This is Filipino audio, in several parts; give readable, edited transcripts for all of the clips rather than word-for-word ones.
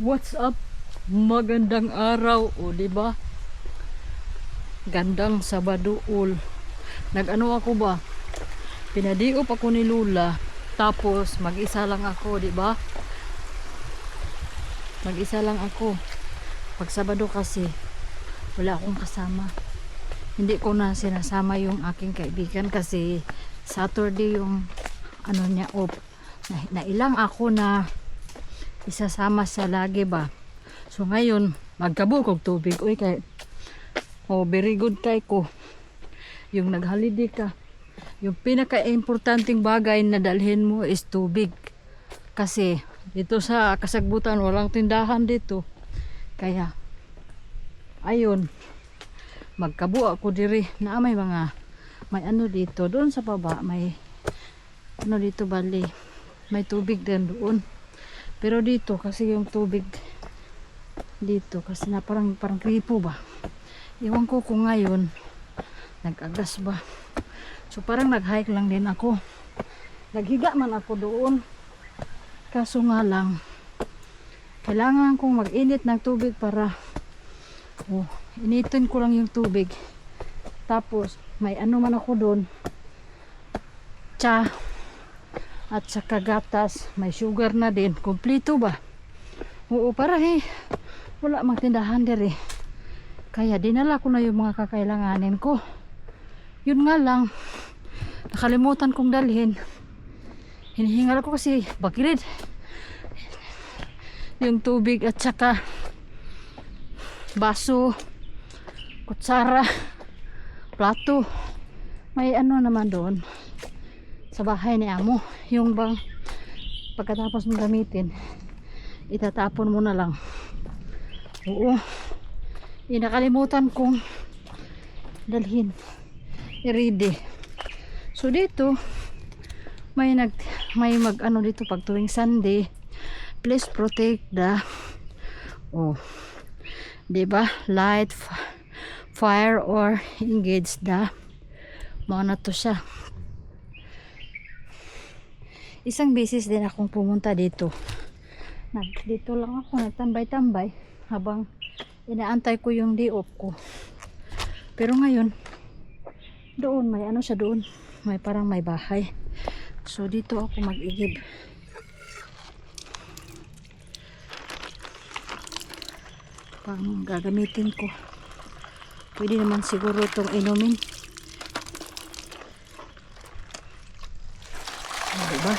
What's up? Magandang araw, o di ba? Gandang Sabadool. Nag-ano ako ba? Pinadiop ako ni Lula. Tapos mag-isa lang ako, di ba? Mag-isa lang ako. Pag Sabado kasi wala akong kasama. Hindi ko na sinasama yung aking kaibigan kasi Saturday yung ano niya off. Nailang ako na isasama sa lagi ba. So ngayon magkabukog tubig. Uy kay very good kay ko. Yung naghaliday ka. Yung pinaka-importanting bagay na dalhin mo is tubig. Kasi dito sa kasagbutan walang tindahan dito. Kaya ayun, magkabu ako diri na may ano dito doon sa baba, may ano dito bali, may tubig din doon. Pero dito kasi yung tubig dito kasi na parang gripo ba. Iwan ko kung ngayon nag-agas ba. So parang nag-hike lang din ako. Naghiga man ako doon. Kaso nga lang kailangan kong mag-init ng tubig para initin ko lang yung tubig. Tapos may ano man ako doon, tsa at saka gatas, may sugar na din, kompleto ba. Oo, para wala mang tindahan dere. Kaya dinala ko na yung mga kakailanganin ko. Yun nga lang nakalimutan kong dalhin. Hinihingal ako kasi bakilid yung tubig at saka baso, kutsara, plato. May ano naman doon sa bahay ni amo, yung bang pagkatapos mong gamitin itatapon mo na lang. Oo, nakalimutan kong dalhin i-ready. So dito may mag ano dito pag tuwing Sunday, please protect the diba, light, fire or engage the mga na to siya. Isang beses din akong pumunta dito. Dito lang ako nagtambay-tambay habang inaantay ko yung day off ko. Pero ngayon doon may ano siya doon, may parang may bahay. So dito ako mag-igib. Pang gagamitin ko. Pwede naman siguro itong inumin. Diba?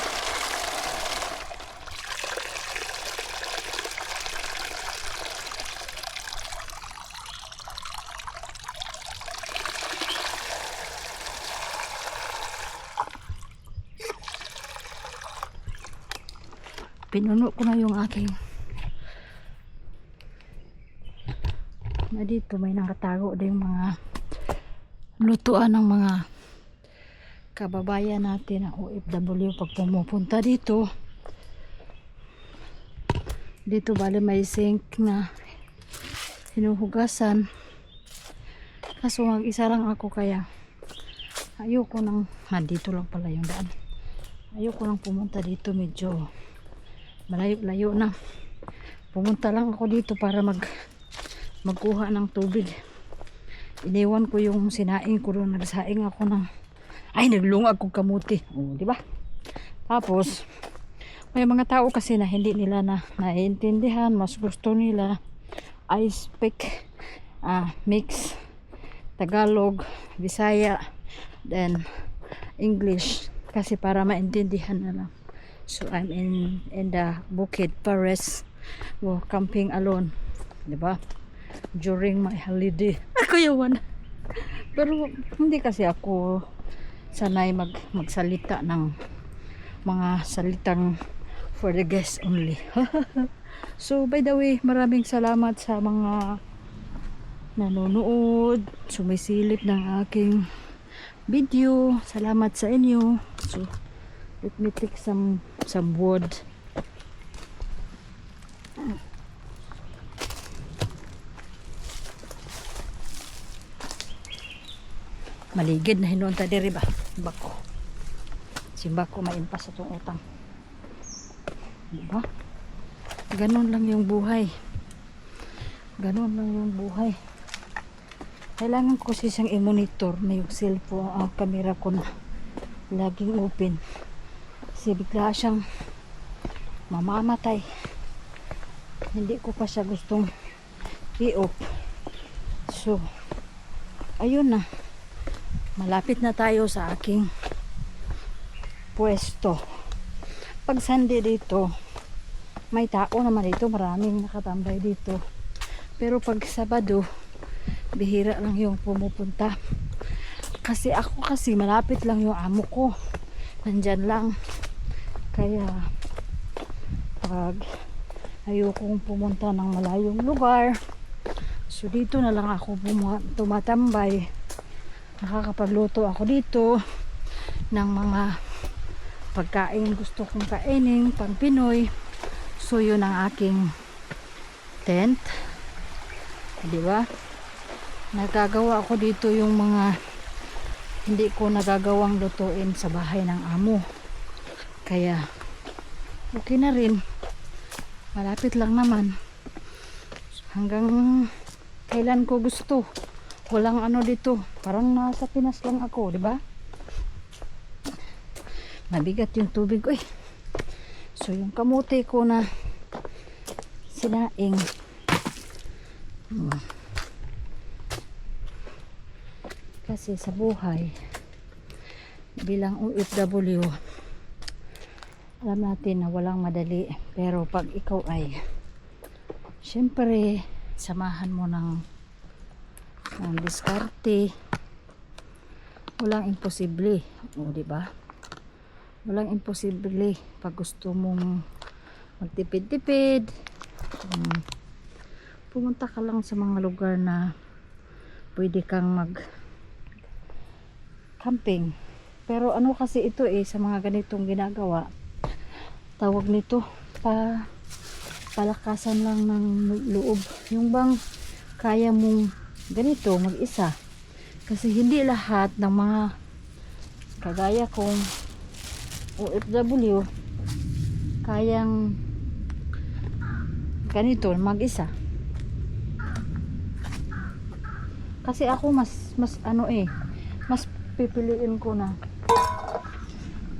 Pinuno ko na yung aking na dito may nakatago din mga lutuan ng mga kababayan natin na OFW pag pumupunta dito. Dito bali may sink na hinuhugasan. Kaso mag-isa lang ako kaya ayoko nang dito lang pala yung daan. Ayoko nang pumunta dito, medyo malayo-layo na. Pumunta lang ako dito para magkuha ng tubig. Iniwan ko yung sinaing ko doon. Nagsaing ako ng naglungag kong kamuti. Di ba? Tapos may mga tao kasi na hindi nila naiintindihan. Mas gusto nila I speak mix Tagalog, Bisaya, then English kasi para maintindihan na lang. So I'm in the Bukid Pares, camping alone, di ba? During my holiday. Ako yawan. Pero hindi kasi ako sanay magsalita ng mga salitang for the guests only. So by the way, maraming salamat sa mga nanonood, sumisilip ng aking video. Salamat sa inyo. So let me take some wood. Maligid na hinunta diri ba? Bako. Si bako maimpas sa tong utang. Diba? Ganun lang yung buhay. Ganun lang yung buhay. Kailangan ko siyang i-monitor na yung cellphone, ang camera ko na laging open. Kasi bigla siyang mamamatay. Hindi ko pa siya gustong i-off. So, ayun na. Malapit na tayo sa aking pwesto. Pag Sunday dito, may tao naman dito. Maraming nakatambay dito. Pero pag Sabado, bihira lang yung pumupunta. Kasi ako malapit lang yung amo ko. Nandyan lang. Kaya pag ayokong pumunta ng malayong lugar, so dito na lang ako tumatambay. Nakakapagluto ako dito ng mga pagkain gusto kong kainin pang Pinoy. So yun ang aking tent, di ba? Nagagawa ako dito yung mga hindi ko nagagawang lutuin sa bahay ng amo. Kaya okay na rin. Malapit lang naman. Hanggang kailan ko gusto. Walang ano dito. Parang nasa Pinas lang ako, di ba? Mabigat yung tubig ko eh. So yung kamote ko na sinaing. Kasi sa buhay bilang OFW, alam natin na walang madali. Pero pag ikaw ay syempre samahan mo ng diskarte, walang imposible. O di ba? Walang imposible pag gusto mong magtipid-tipid. Pumunta ka lang sa mga lugar na pwede kang mag camping. Pero ano kasi ito eh, sa mga ganitong ginagawa, tawag nito palakasan lang ng loob. Yung bang kaya mong ganito mag-isa. Kasi hindi lahat ng mga kagaya kong OFW kayang ganito mag-isa. Kasi ako mas ano eh, mas pipiliin ko na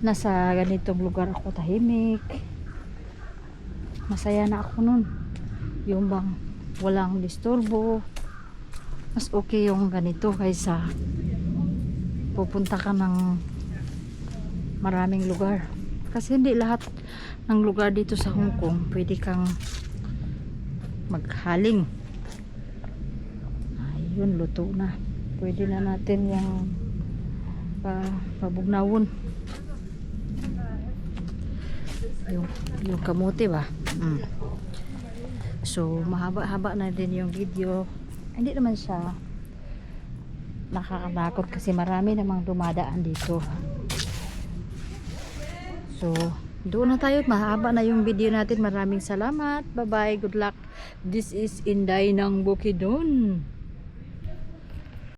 nasa ganitong lugar ako tahimik. Masaya na ako nun. Yung bang walang disturbo. Mas okay yung ganito kaysa pupunta ka ng maraming lugar. Kasi hindi lahat ng lugar dito sa Hong Kong pwede kang maghaling. Ayun, luto na. Pwede na natin yung pabugnawon. Yung kamote ba? So mahaba-haba na din yung video. Hindi naman siya nakakatakot kasi marami namang dumadaan dito. So doon na tayo, mahaba na yung video natin. Maraming salamat, bye bye, good luck. This is Inday ng Bukidnon.